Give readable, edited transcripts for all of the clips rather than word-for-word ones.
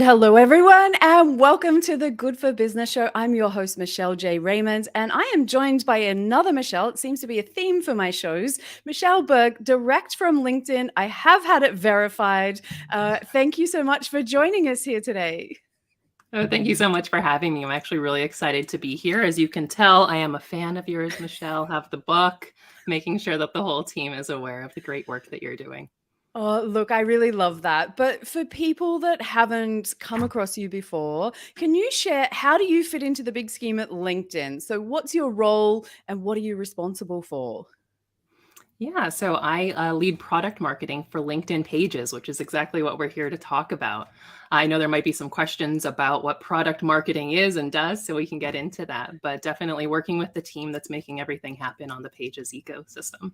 And hello, everyone, and welcome to the Good for Business show. I'm your host, Michelle J. Raymond, and I am joined by another Michelle. It seems to be a theme for my shows, Michelle Berg, direct from LinkedIn. I have had it verified. Thank you so much for joining us here today. Oh, thank you so much for having me. I'm actually really excited to be here. As you can tell, I am a fan of yours, Michelle. Have the book, making sure that the whole team is aware of the great work that you're doing. Oh, look, I really love that. But for people that haven't come across you before, can you share how do you fit into the big scheme at LinkedIn? So, what's your role and what are you responsible for? Yeah, so I lead product marketing for LinkedIn Pages, which is exactly what we're here to talk about. I know there might be some questions about what product marketing is and does, so we can get into that, but definitely working with the team that's making everything happen on the Pages ecosystem.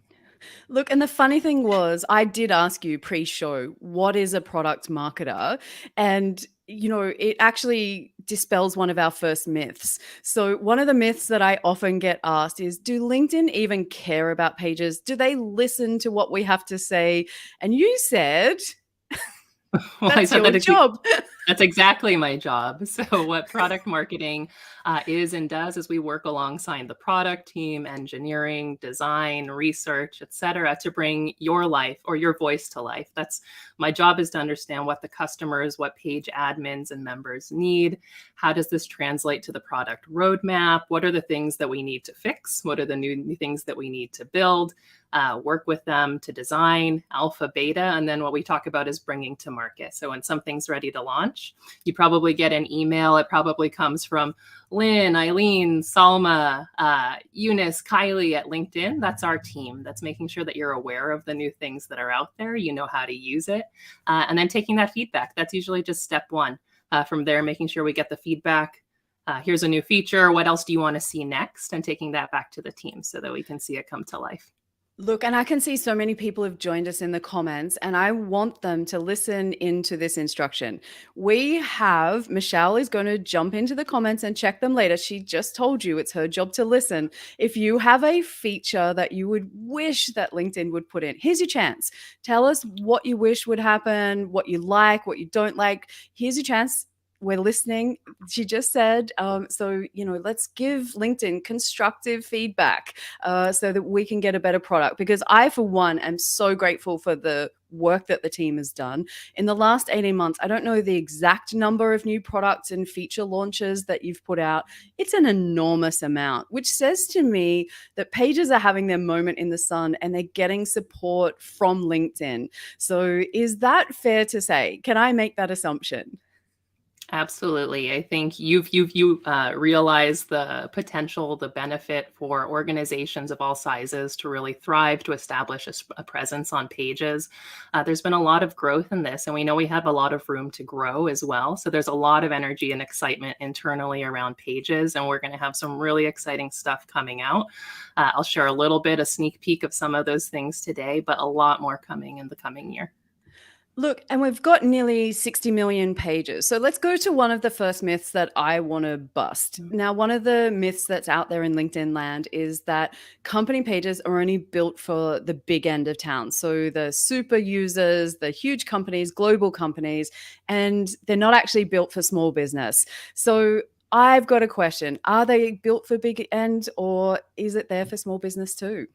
Look, and the funny thing was, I did ask you pre-show, what is a product marketer? And it actually dispels one of our first myths. So, one of the myths that I often get asked is, do LinkedIn even care about pages? Do they listen to what we have to say? And you said, Well, I that's said your that job. that's exactly my job. So, what product marketing is and does is we work alongside the product team, engineering, design, research, et cetera, to bring your life or your voice to life. That's my job is to understand what the customers, what page admins and members need. How does this translate to the product roadmap? What are the things that we need to fix? What are the new things that we need to build? Work with them to design alpha, beta, and then what we talk about is bringing to market. So when something's ready to launch, you probably get an email. It probably comes from Lynn, Eileen, Salma, Eunice, Kylie at LinkedIn. That's our team. That's making sure that you're aware of the new things that are out there. You know how to use it. And then taking that feedback. That's usually just step one. From there, making sure we get the feedback. Here's a new feature. What else do you want to see next? And taking that back to the team so that we can see it come to life. Look, and I can see so many people have joined us in the comments, and I want them to listen into this instruction. Michelle is going to jump into the comments and check them later. She just told you it's her job to listen. If you have a feature that you would wish that LinkedIn would put in, here's your chance. Tell us what you wish would happen, what you like, what you don't like. Here's your chance. We're listening. She just said, let's give LinkedIn constructive feedback so that we can get a better product. Because I, for one, am so grateful for the work that the team has done. In the last 18 months, I don't know the exact number of new products and feature launches that you've put out. It's an enormous amount, which says to me that pages are having their moment in the sun and they're getting support from LinkedIn. So is that fair to say? Can I make that assumption? Absolutely. I think you realize the potential, the benefit for organizations of all sizes to really thrive, to establish a presence on pages. There's been a lot of growth in this, and we know we have a lot of room to grow as well. So there's a lot of energy and excitement internally around pages, and we're going to have some really exciting stuff coming out. I'll share a little bit, a sneak peek of some of those things today, but a lot more coming in the coming year. Look, and we've got nearly 60 million pages. So let's go to one of the first myths that I want to bust. Now, one of the myths that's out there in LinkedIn land is that company pages are only built for the big end of town. So the super users, the huge companies, global companies, and they're not actually built for small business. So I've got a question. Are they built for big end or is it there for small business too?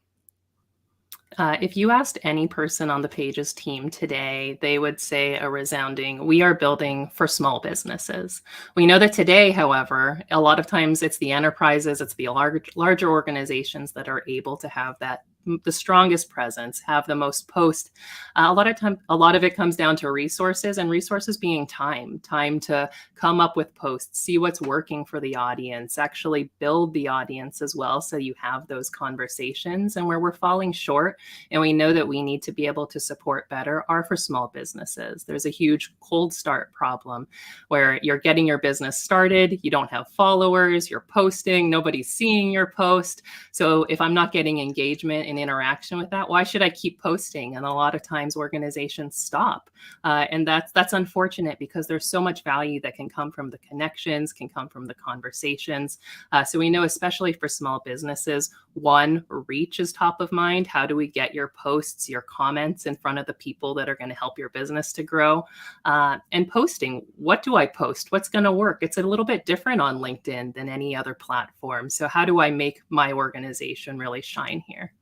If you asked any person on the Pages team today, they would say a resounding, we are building for small businesses. We know that today, however, a lot of times it's the enterprises, it's the larger organizations that are able to have the strongest presence, have the most post. A lot of it comes down to resources, and resources being time to come up with posts, see what's working for the audience, actually build the audience as well. So you have those conversations, and where we're falling short and we know that we need to be able to support better are for small businesses. There's a huge cold start problem where you're getting your business started, you don't have followers, you're posting, nobody's seeing your post. So if I'm not getting engagement an interaction with that, why should I keep posting? And a lot of times organizations stop. And that's unfortunate because there's so much value that can come from the connections, can come from the conversations. So we know, especially for small businesses, one, reach is top of mind. How do we get your posts, your comments in front of the people that are going to help your business to grow? And posting, what do I post? What's going to work? It's a little bit different on LinkedIn than any other platform. So how do I make my organization really shine here?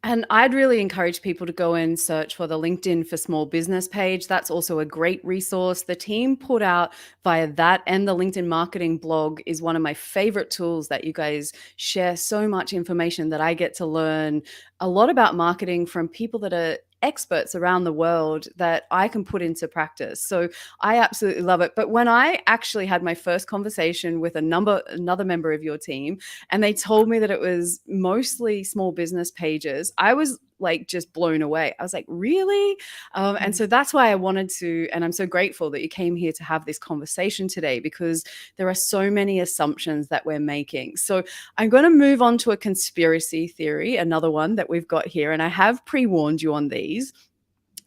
And I'd really encourage people to go and search for the LinkedIn for Small Business page. That's also a great resource. The team put out via that, and the LinkedIn marketing blog is one of my favorite tools that you guys share so much information that I get to learn a lot about marketing from people that are experts around the world that I can put into practice. So I absolutely love it. But when I actually had my first conversation with another member of your team, and they told me that it was mostly small business pages, I was like just blown away. I was like, really? And so that's why I wanted to, and I'm so grateful that you came here to have this conversation today, because there are so many assumptions that we're making. So I'm going to move on to a conspiracy theory, another one that we've got here, and I have pre-warned you on these.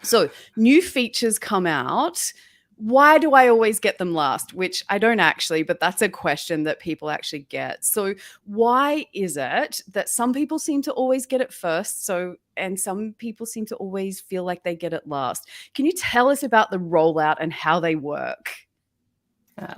So new features come out. Why do I always get them last? Which I don't actually, but that's a question that people actually get. So why is it that some people seem to always get it first? And some people seem to always feel like they get it last. Can you tell us about the rollout and how they work?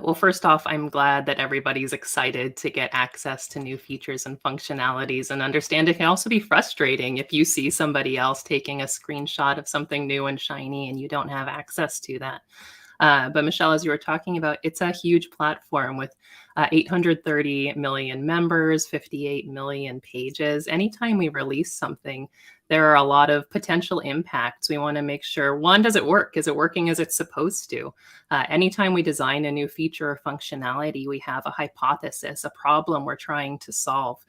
Well, first off, I'm glad that everybody's excited to get access to new features and functionalities, and understand it can also be frustrating if you see somebody else taking a screenshot of something new and shiny and you don't have access to that. But Michelle, as you were talking about, it's a huge platform with 830 million members, 58 million pages. Anytime we release something, there are a lot of potential impacts. We want to make sure, one, does it work? Is it working as it's supposed to? Anytime we design a new feature or functionality, we have a hypothesis, a problem we're trying to solve.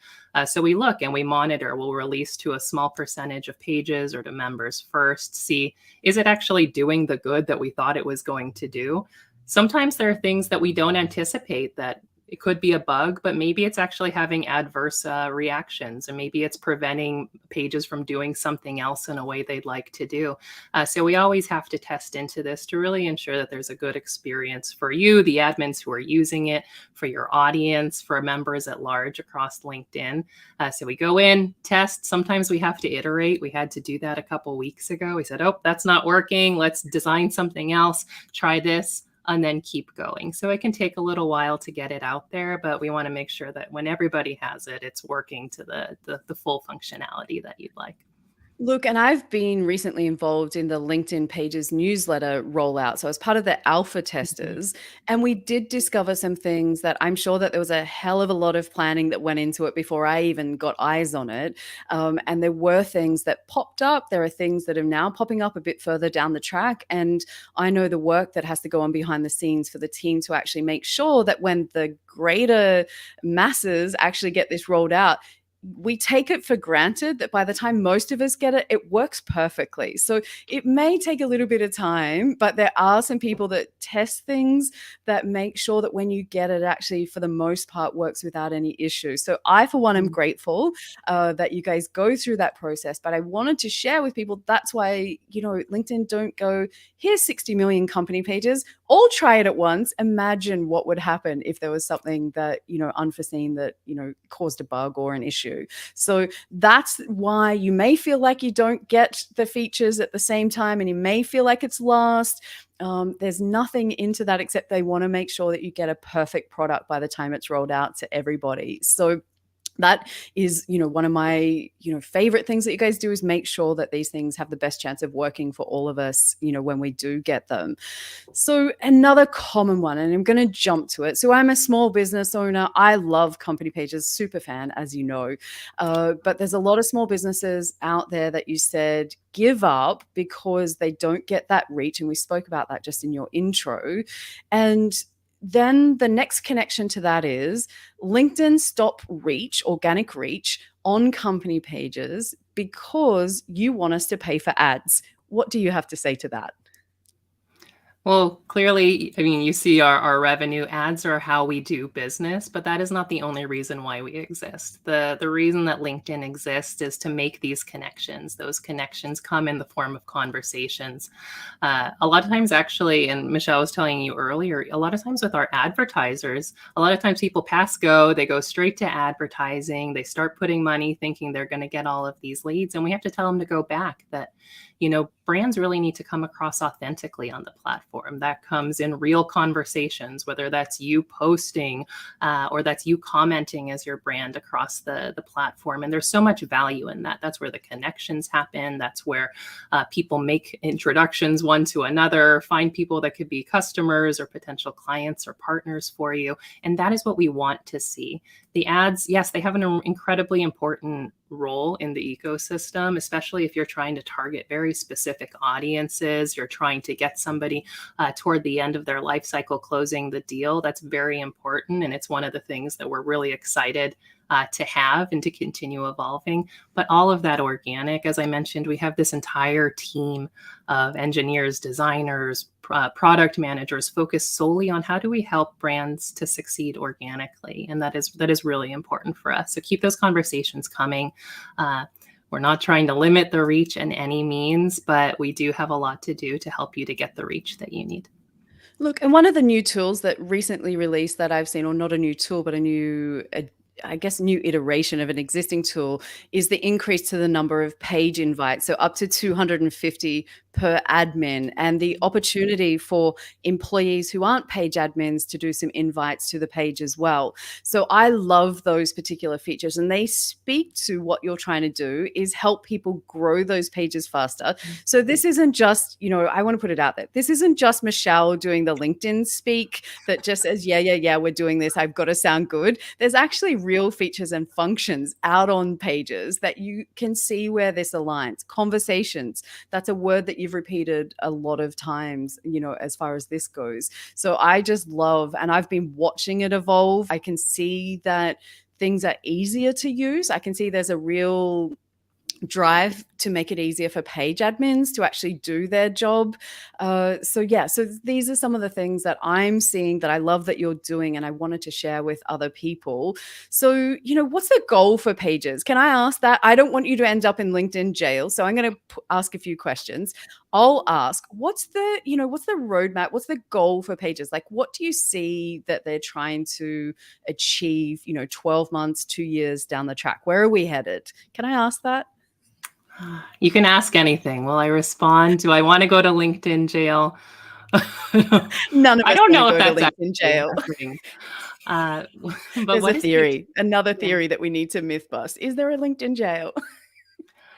So we look and we monitor. We'll release to a small percentage of pages or to members first, see, is it actually doing the good that we thought it was going to do? Sometimes there are things that we don't anticipate, that it could be a bug, but maybe it's actually having adverse reactions, and maybe it's preventing pages from doing something else in a way they'd like to do. So we always have to test into this to really ensure that there's a good experience for you, the admins who are using it, for your audience, for members at large across LinkedIn. So we go in, test. Sometimes we have to iterate. We had to do that a couple weeks ago. We said, oh, that's not working. Let's design something else. Try this. And then keep going. So it can take a little while to get it out there, but we want to make sure that when everybody has it, it's working to the full functionality that you'd like. Look, and I've been recently involved in the LinkedIn Pages newsletter rollout. So I was part of the alpha testers, and we did discover some things that I'm sure that there was a hell of a lot of planning that went into it before I even got eyes on it. And there were things that popped up. There are things that are now popping up a bit further down the track. And I know the work that has to go on behind the scenes for the team to actually make sure that when the greater masses actually get this rolled out, we take it for granted that by the time most of us get it, it works perfectly. So it may take a little bit of time, but there are some people that test things that make sure that when you get it, actually, for the most part, works without any issue. So I, for one, am grateful that you guys go through that process. But I wanted to share with people, that's why, LinkedIn don't go, here's 60 million company pages, all try it at once. Imagine what would happen if there was something that, unforeseen that, caused a bug or an issue. So that's why you may feel like you don't get the features at the same time, and you may feel like it's lost. There's nothing into that except they want to make sure that you get a perfect product by the time it's rolled out to everybody. So that is, one of my, favorite things that you guys do is make sure that these things have the best chance of working for all of us, when we do get them. So another common one, and I'm going to jump to it. So I'm a small business owner. I love company pages, super fan, as you know. But there's a lot of small businesses out there that you said give up because they don't get that reach. And we spoke about that just in your intro. And then the next connection to that is LinkedIn stop reach, organic reach on company pages because you want us to pay for ads. What do you have to say to that? Well, clearly, I mean, you see our revenue ads are how we do business, but that is not the only reason why we exist. The reason that LinkedIn exists is to make these connections. Those connections come in the form of conversations. A lot of times, actually, and Michelle was telling you earlier, a lot of times with our advertisers, a lot of times people pass go, they go straight to advertising, they start putting money thinking they're going to get all of these leads. And we have to tell them to go back that, brands really need to come across authentically on the platform. That comes in real conversations, whether that's you posting or that's you commenting as your brand across the platform. And there's so much value in that. That's where the connections happen. That's where people make introductions one to another, find people that could be customers or potential clients or partners for you. And that is what we want to see. The ads, yes, they have an incredibly important role in the ecosystem, especially if you're trying to target very specific audiences, you're trying to get somebody toward the end of their life cycle closing the deal. That's very important. And it's one of the things that we're really excited to have and to continue evolving. But all of that organic, as I mentioned, we have this entire team of engineers, designers, product managers focused solely on how do we help brands to succeed organically. And that is really important for us. So keep those conversations coming. We're not trying to limit the reach in any means, but we do have a lot to do to help you to get the reach that you need. Look, and one of the new tools that recently released that I've seen, or not a new tool, but a new, I guess, new iteration of an existing tool, is the increase to the number of page invites. So up to 250 per admin, and the opportunity for employees who aren't page admins to do some invites to the page as well. So I love those particular features, and they speak to what you're trying to do is help people grow those pages faster. So this isn't just, I want to put it out there. This isn't just Michelle doing the LinkedIn speak that just says, yeah, we're doing this. I've got to sound good. There's actually real features and functions out on pages that you can see where this aligns. Conversations, that's a word that you've repeated a lot of times, as far as this goes. So I just love, and I've been watching it evolve. I can see that things are easier to use. I can see there's a real drive to make it easier for page admins to actually do their job. So these are some of the things that I'm seeing that I love that you're doing, and I wanted to share with other people. So, what's the goal for pages? Can I ask that? I don't want you to end up in LinkedIn jail, so I'm going to ask a few questions. I'll ask, what's the roadmap? What's the goal for pages? Like, what do you see that they're trying to achieve, 12 months, 2 years down the track? Where are we headed? Can I ask that? You can ask anything. Will I respond? Do I want to go to LinkedIn jail? None of I us don't want know to if go to that's LinkedIn actually jail. a thing. But There's what a is theory, another theory that we need to myth bust. Is there a LinkedIn jail?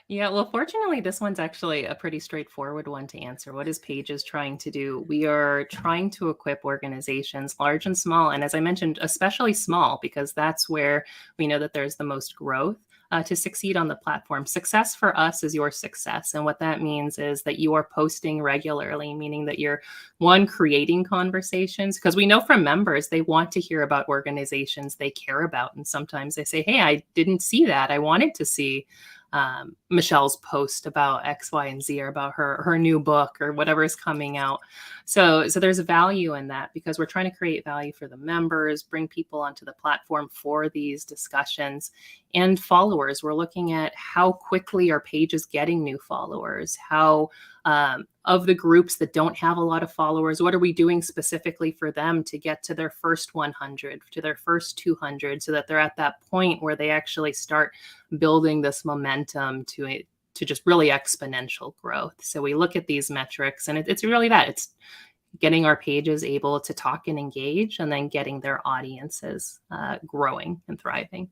Yeah, well, fortunately, this one's actually a pretty straightforward one to answer. What is Pages trying to do? We are trying to equip organizations, large and small, and as I mentioned, especially small, because that's where we know that there's the most growth. To succeed on the platform. Success for us is your success. And what that means is that you are posting regularly, meaning that you're, one, creating conversations, because we know from members, they want to hear about organizations they care about. And sometimes they say, hey, I didn't see that. I wanted to see Michelle's post about X, Y, and Z, or about her new book or whatever is coming out. So there's value in that, because we're trying to create value for the members, bring people onto the platform for these discussions. And followers, we're looking at how quickly are pages getting new followers, how of the groups that don't have a lot of followers, what are we doing specifically for them to get to their first 100, to their first 200, so that they're at that point where they actually start building this momentum to just really exponential growth. So we look at these metrics, and it's really that. It's getting our pages able to talk and engage, and then getting their audiences growing and thriving.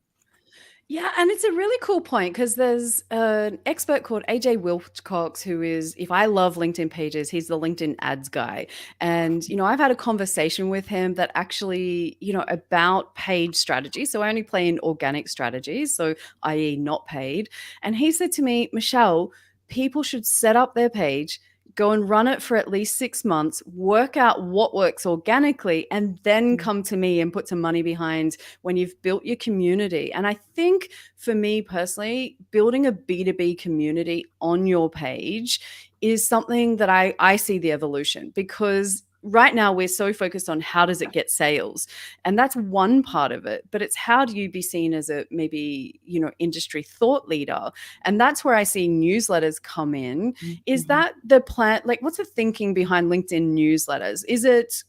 Yeah, and it's a really cool point, because there's an expert called AJ Wilcox who is, if I love LinkedIn pages, he's the LinkedIn ads guy. And, I've had a conversation with him that actually, about page strategy. So I only play in organic strategies, so i.e. not paid. And he said to me, Michelle, people should set up their page, go and run it for at least 6 months, work out what works organically, and then come to me and put some money behind when you've built your community. And I think for me personally, building a B2B community on your page is something that I see the evolution, because right now we're so focused on how does it get sales, and that's one part of it, but it's how do you be seen as a maybe industry thought leader. And that's where I see newsletters come in. Is Mhm. that the plan? Like, what's the thinking behind LinkedIn newsletters? Is it,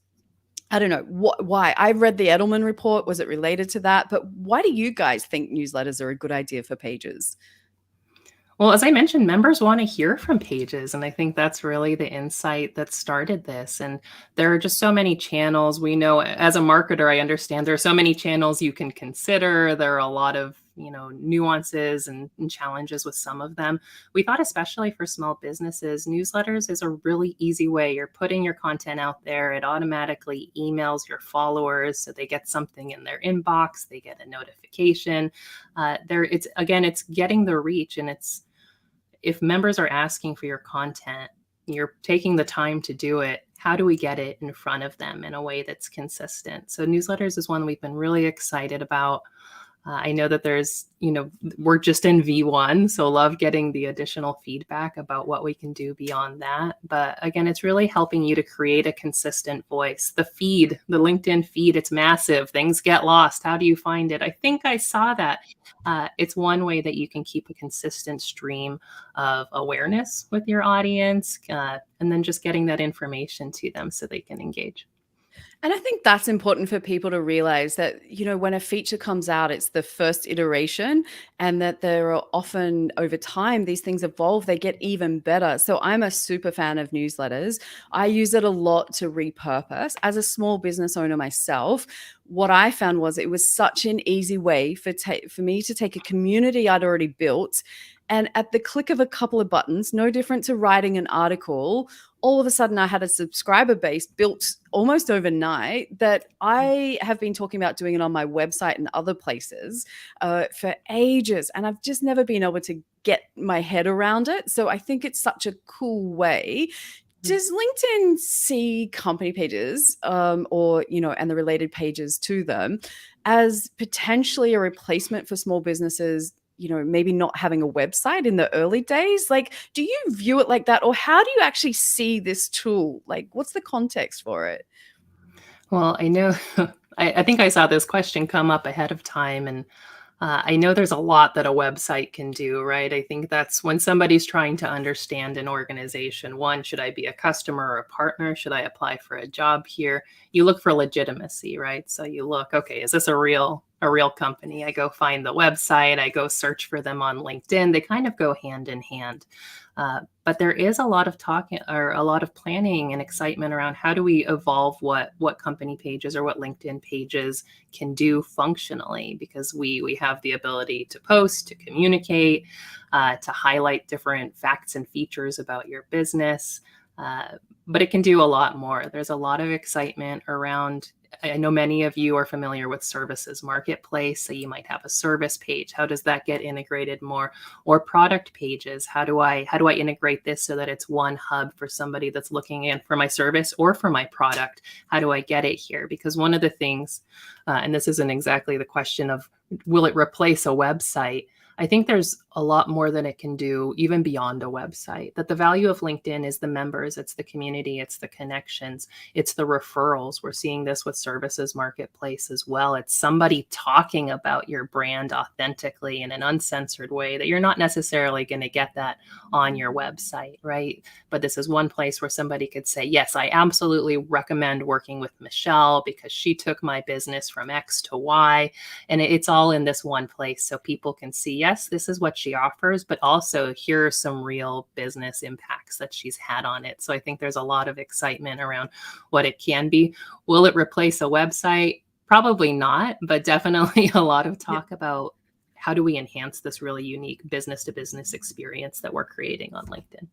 I don't know why. I read the Edelman report. Was it related to that? But why do you guys think newsletters are a good idea for pages? Well, as I mentioned, members want to hear from pages. And I think that's really the insight that started this. And there are just so many channels. We know as a marketer, I understand there are so many channels you can consider. There are a lot of nuances and challenges with some of them. We thought, especially for small businesses, newsletters is a really easy way. You're putting your content out there. It automatically emails your followers, so they get something in their inbox. They get a notification. It's getting the reach, and it's, if members are asking for your content, you're taking the time to do it. How do we get it in front of them in a way that's consistent? So newsletters is one we've been really excited about. I know that we're just in V1, so love getting the additional feedback about what we can do beyond that. But again, it's really helping you to create a consistent voice. The LinkedIn feed, it's massive. Things get lost. How do you find it? I think I saw that. It's one way that you can keep a consistent stream of awareness with your audience, and then just getting that information to them so they can engage. And I think that's important for people to realize that, when a feature comes out, it's the first iteration, and that there are often over time, these things evolve, they get even better. So I'm a super fan of newsletters. I use it a lot to repurpose. As a small business owner myself, what I found was it was such an easy way for me to take a community I'd already built, and at the click of a couple of buttons, no different to writing an article, all of a sudden I had a subscriber base built almost overnight that I have been talking about doing it on my website and other places for ages. And I've just never been able to get my head around it. So I think it's such a cool way. Does LinkedIn see company pages and the related pages to them as potentially a replacement for small businesses, maybe not having a website in the early days? Like, do you view it like that? Or how do you actually see this tool? Like, what's the context for it? Well, I know, I think I saw this question come up ahead of time, and I know there's a lot that a website can do, right? I think that's when somebody's trying to understand an organization. One, should I be a customer or a partner? Should I apply for a job here? You look for legitimacy, right? So you look, okay, is this a real company? I go find the website. I go search for them on LinkedIn. They kind of go hand in hand. But there is a lot of talking or a lot of planning and excitement around how do we evolve what company pages or what LinkedIn pages can do functionally, because we have the ability to post, to communicate, to highlight different facts and features about your business. But it can do a lot more. There's a lot of excitement around. I know many of you are familiar with services marketplace, so you might have a service page. How does that get integrated more? Or product pages. How do I integrate this so that it's one hub for somebody that's looking in for my service or for my product? How do I get it here? Because one of the things, and this isn't exactly the question of will it replace a website? I think there's a lot more that it can do even beyond a website. That the value of LinkedIn is the members, it's the community, it's the connections, it's the referrals. We're seeing this with services marketplace as well. It's somebody talking about your brand authentically in an uncensored way that you're not necessarily going to get that on your website, right? But this is one place where somebody could say, yes, I absolutely recommend working with Michelle because she took my business from X to Y. And it's all in this one place so people can see, yes, this is what she offers, but also here are some real business impacts that she's had on it. So I think there's a lot of excitement around what it can be. Will it replace a website? Probably not, but definitely a lot of talk about how do we enhance this really unique business to business experience that we're creating on LinkedIn.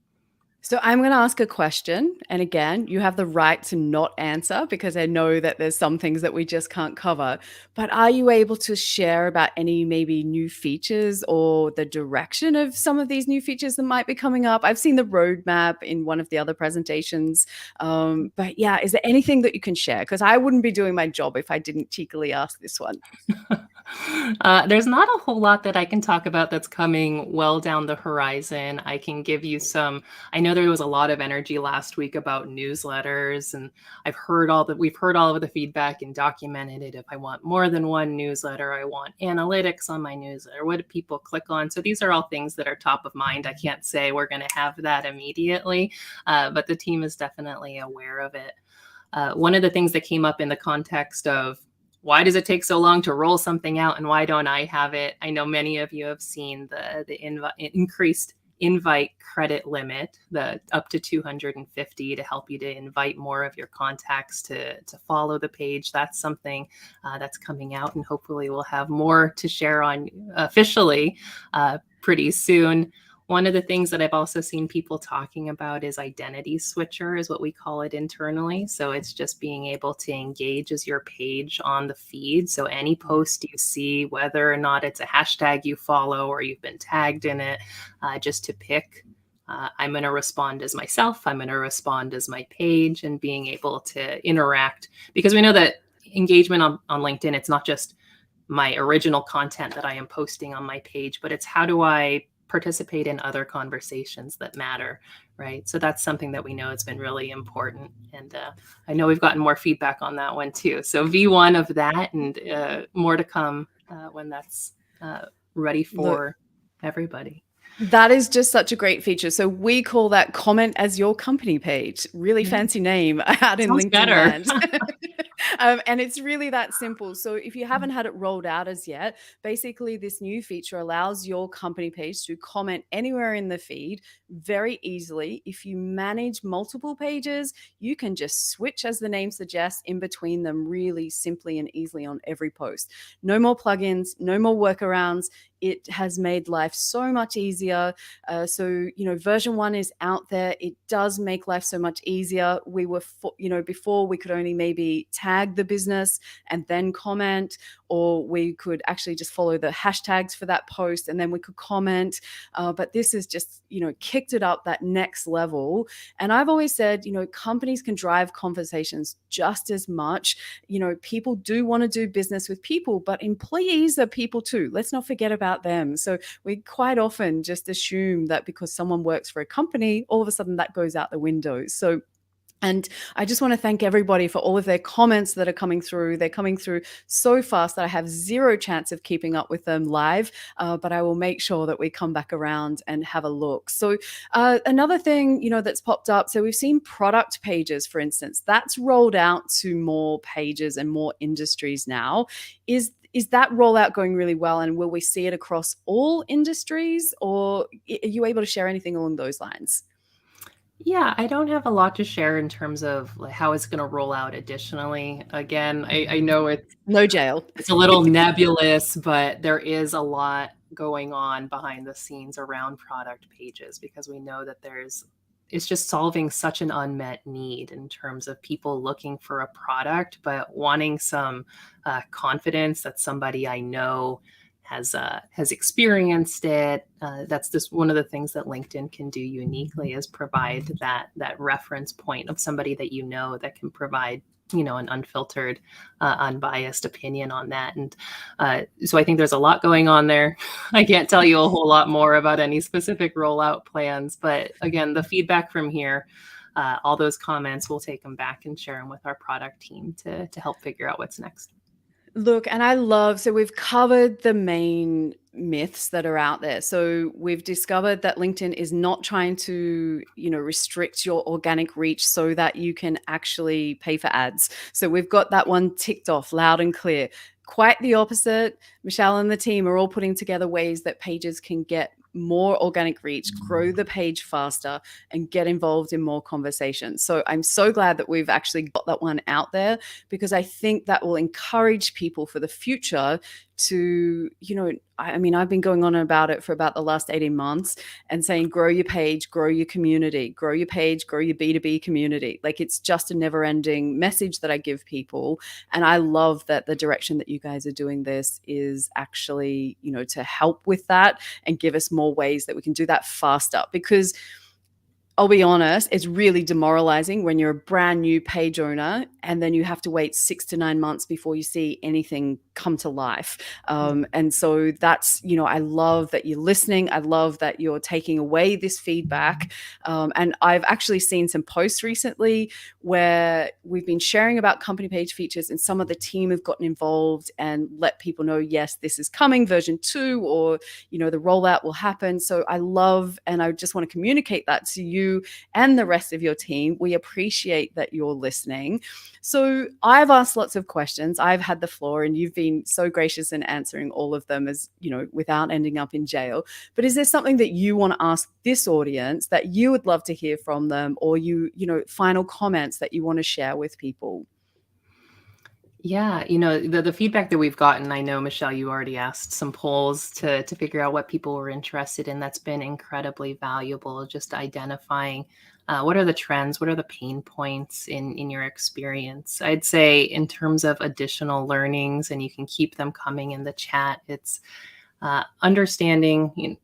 So I'm going to ask a question. And again, you have the right to not answer because I know that there's some things that we just can't cover. But are you able to share about any maybe new features or the direction of some of these new features that might be coming up? I've seen the roadmap in one of the other presentations. But yeah, is there anything that you can share? Because I wouldn't be doing my job if I didn't cheekily ask this one. There's not a whole lot that I can talk about that's coming well down the horizon. I can give you some. I know there was a lot of energy last week about newsletters, and we've heard all of the feedback and documented it. If I want more than one newsletter, I want analytics on my newsletter. What do people click on? So these are all things that are top of mind. I can't say we're going to have that immediately, but the team is definitely aware of it. One of the things that came up in the context of why does it take so long to roll something out and why don't I have it? I know many of you have seen the increased invite credit limit, the up to 250 to help you to invite more of your contacts to follow the page. That's something that's coming out, and hopefully we'll have more to share on officially pretty soon. One of the things that I've also seen people talking about is identity switcher, is what we call it internally. So it's just being able to engage as your page on the feed. So any post you see, whether or not it's a hashtag you follow or you've been tagged in it, just to pick, I'm going to respond as myself, I'm going to respond as my page, and being able to interact. Because we know that engagement on LinkedIn, it's not just my original content that I am posting on my page, but it's how do I participate in other conversations that matter, right? So that's something that we know has been really important. And I know we've gotten more feedback on that one too. So V1 of that, and more to come when that's ready for everybody. That is just such a great feature. So we call that comment as your company page. Really fancy name out in Sounds LinkedIn better. land. And it's really that simple. So if you haven't had it rolled out as yet, basically this new feature allows your company page to comment anywhere in the feed very easily. If you manage multiple pages, you can just switch, as the name suggests, in between them really simply and easily on every post. No more plugins, no more workarounds. It has made life so much easier. Version 1 is out there. It does make life so much easier. We were, before we could only maybe tag the business and then comment, or we could actually just follow the hashtags for that post and then we could comment. But this has just, kicked it up that next level. And I've always said, companies can drive conversations just as much. People do want to do business with people, but employees are people too. Let's not forget about them. So we quite often just assume that because someone works for a company, all of a sudden that goes out the window. And I just want to thank everybody for all of their comments that are coming through. They're coming through so fast that I have zero chance of keeping up with them live, but I will make sure that we come back around and have a look. So another thing, that's popped up. So we've seen product pages, for instance, that's rolled out to more pages and more industries now. Is that rollout going really well, and will we see it across all industries, or are you able to share anything along those lines? Yeah, I don't have a lot to share in terms of how it's going to roll out additionally. Again, I know No jail. it's a little nebulous, but there is a lot going on behind the scenes around product pages, because we know that it's just solving such an unmet need in terms of people looking for a product, but wanting some confidence that somebody I know has experienced it. That's just one of the things that LinkedIn can do uniquely, is provide that reference point of somebody that that can provide an unfiltered, unbiased opinion on that. And so I think there's a lot going on there. I can't tell you a whole lot more about any specific rollout plans, but again, the feedback from here, all those comments, we'll take them back and share them with our product team to help figure out what's next. Look, and so we've covered the main myths that are out there. So we've discovered that LinkedIn is not trying to, restrict your organic reach so that you can actually pay for ads. So we've got that one ticked off loud and clear. Quite the opposite. Michelle and the team are all putting together ways that pages can get more organic reach, grow the page faster, and get involved in more conversations. So I'm so glad that we've actually got that one out there, because I think that will encourage people for the future to, I've been going on about it for about the last 18 months and saying, grow your page, grow your community, grow your page, grow your B2B community. Like, it's just a never ending message that I give people. And I love that the direction that you guys are doing this is actually, to help with that and give us more ways that we can do that faster. Because I'll be honest, it's really demoralizing when you're a brand new page owner and then you have to wait 6 to 9 months before you see anything come to life. And so that's, I love that you're listening. I love that you're taking away this feedback. And I've actually seen some posts recently where we've been sharing about company page features and some of the team have gotten involved and let people know, yes, this is coming, version 2, or, the rollout will happen. So I love, and I just want to communicate that to you and the rest of your team. We appreciate that you're listening. So I've asked lots of questions. I've had the floor and you've been so gracious in answering all of them, as without ending up in jail. But is there something that you want to ask this audience that you would love to hear from them, or final comments that you want to share with people? Yeah, the feedback that we've gotten, I know, Michelle, you already asked some polls to figure out what people were interested in. That's been incredibly valuable, just identifying what are the trends, what are the pain points in your experience. I'd say in terms of additional learnings, and you can keep them coming in the chat, it's understanding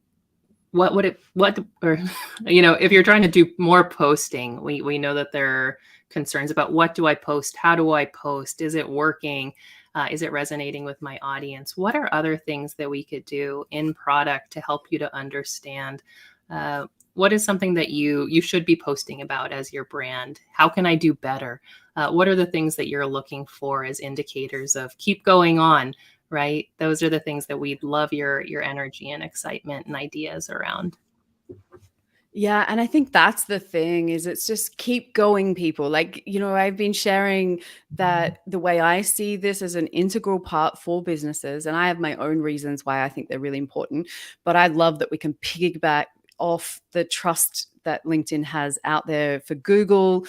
if you're trying to do more posting, we know that there are concerns about what do I post? How do I post? Is it working? Is it resonating with my audience? What are other things that we could do in product to help you to understand what is something that you should be posting about as your brand? How can I do better? What are the things that you're looking for as indicators of keep going on? Right? Those are the things that we'd love your energy and excitement and ideas around. Yeah, and I think that's the thing, is it's just keep going, people. Like, I've been sharing that the way I see this as an integral part for businesses, and I have my own reasons why I think they're really important, but I love that we can piggyback off the trust that LinkedIn has out there for Google.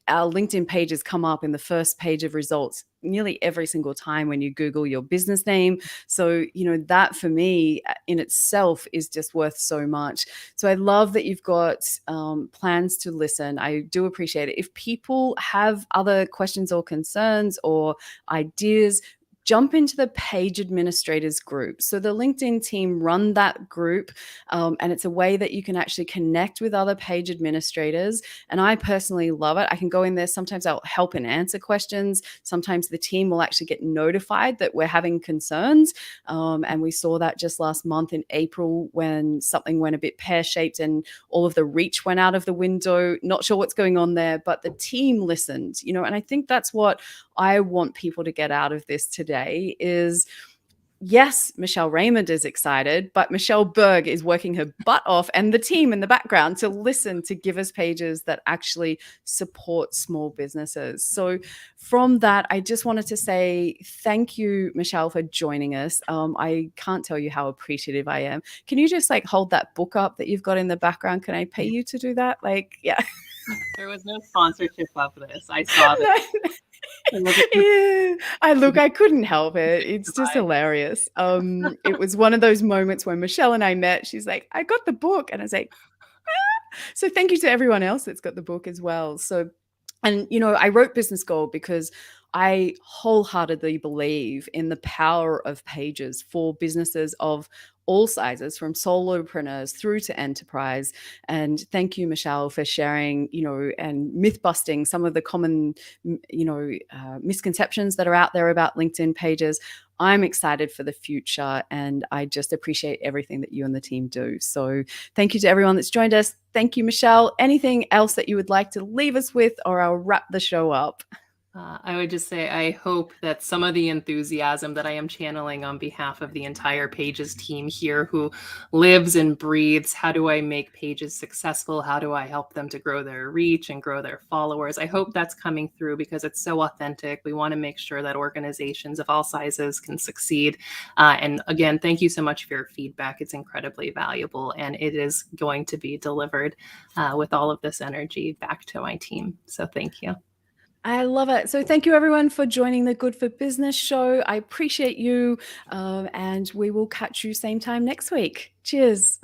Our LinkedIn pages come up in the first page of results nearly every single time when you Google your business name. So, that for me in itself is just worth so much. So I love that you've got plans to listen. I do appreciate it. If people have other questions or concerns or ideas, jump into the page administrators group. So the LinkedIn team run that group, and it's a way that you can actually connect with other page administrators. And I personally love it. I can go in there. Sometimes I'll help and answer questions. Sometimes the team will actually get notified that we're having concerns. And we saw that just last month in April when something went a bit pear-shaped and all of the reach went out of the window. Not sure what's going on there, but the team listened, and I think that's what I want people to get out of this today is, yes, Michelle Raymond is excited, but Michelle Berg is working her butt off and the team in the background to listen, to give us pages that actually support small businesses. So from that, I just wanted to say thank you, Michelle, for joining us. I can't tell you how appreciative I am. Can you just hold that book up that you've got in the background? Can I pay you to do that? Yeah. There was no sponsorship of this. I saw that. Yeah. I couldn't help it. It's just hilarious. It was one of those moments when Michelle and I met. She's like, I got the book. And I was like, ah. So thank you to everyone else that's got the book as well. So, and, I wrote Business Gold because I wholeheartedly believe in the power of pages for businesses of all sizes, from solopreneurs through to enterprise. And thank you, Michelle, for sharing, and myth busting some of the common, misconceptions that are out there about LinkedIn pages. I'm excited for the future, and I just appreciate everything that you and the team do. So thank you to everyone that's joined us. Thank you, Michelle. Anything else that you would like to leave us with, or I'll wrap the show up? I would just say I hope that some of the enthusiasm that I am channeling on behalf of the entire Pages team here, who lives and breathes, how do I make Pages successful? How do I help them to grow their reach and grow their followers? I hope that's coming through because it's so authentic. We want to make sure that organizations of all sizes can succeed. And again, thank you so much for your feedback. It's incredibly valuable, and it is going to be delivered with all of this energy back to my team. So thank you. I love it. So thank you, everyone, for joining the Good for Business show. I appreciate you, and we will catch you same time next week. Cheers.